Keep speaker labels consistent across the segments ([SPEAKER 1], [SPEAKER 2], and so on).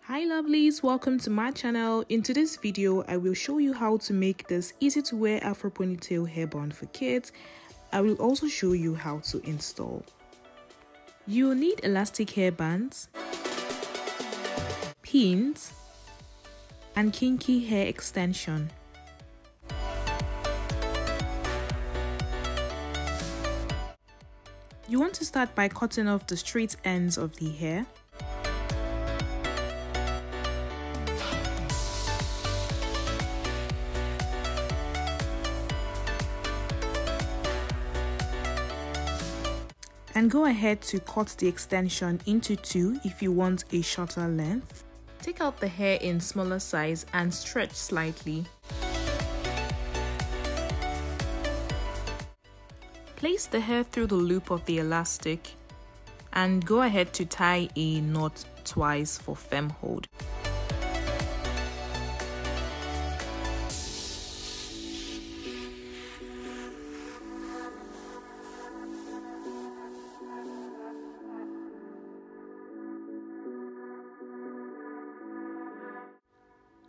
[SPEAKER 1] Hi lovelies, welcome to my channel. In today's video, I will show you how to make this easy to wear Afro ponytail hairband for kids. I will also show you how to install. You will need elastic hairbands, pins, and kinky hair extension. You want to start by cutting off the straight ends of the hair. And go ahead to cut the extension into two if you want a shorter length. Take out the hair in smaller size and stretch slightly. Place the hair through the loop of the elastic and go ahead to tie a knot twice for firm hold.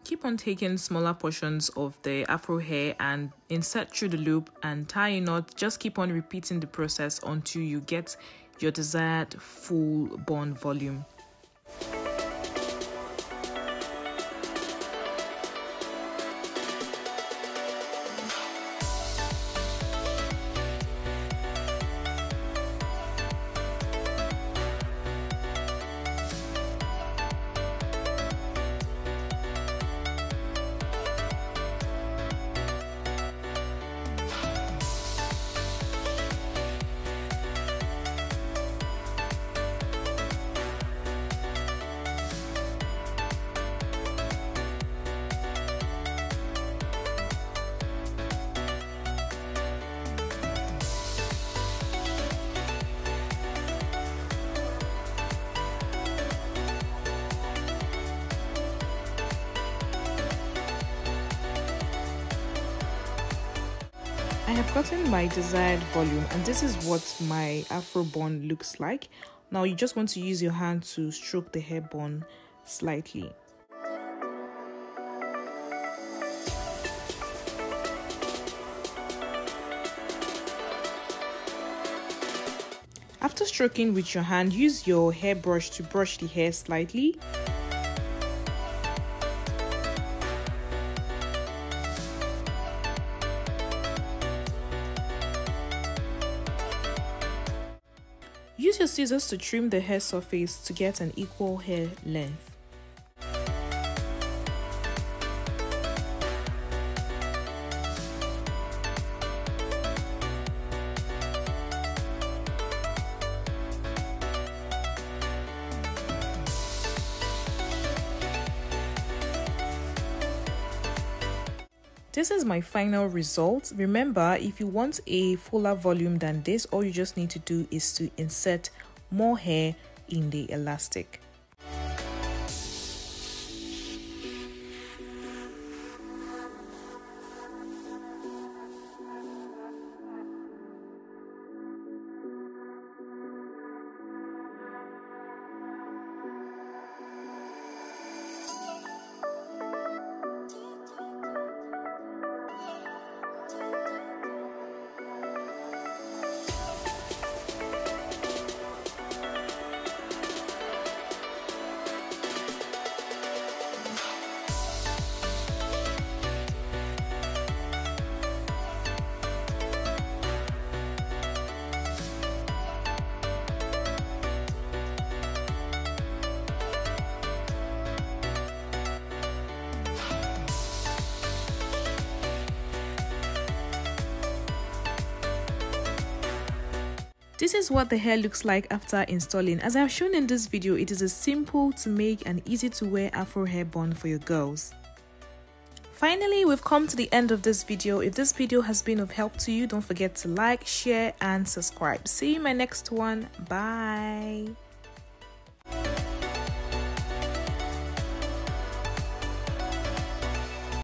[SPEAKER 1] Keep on taking smaller portions of the afro hair and insert through the loop and tie a knot. Just keep on repeating the process until you get your desired full bun volume. I have gotten my desired volume and this is what my afro bun looks like. Now you just want to use your hand to stroke the hair bun slightly. After stroking with your hand, use your hairbrush to brush the hair slightly. Use your scissors to trim the hair surface to get an equal hair length. This is my final result. Remember, if you want a fuller volume than this, all you just need to do is to insert more hair in the elastic. This is what the hair looks like after installing. As I have shown in this video, it is a simple to make and easy to wear afro hair bun for your girls. Finally, we've come to the end of this video. If this video has been of help to you, don't forget to like, share and subscribe. See you in my next one. Bye.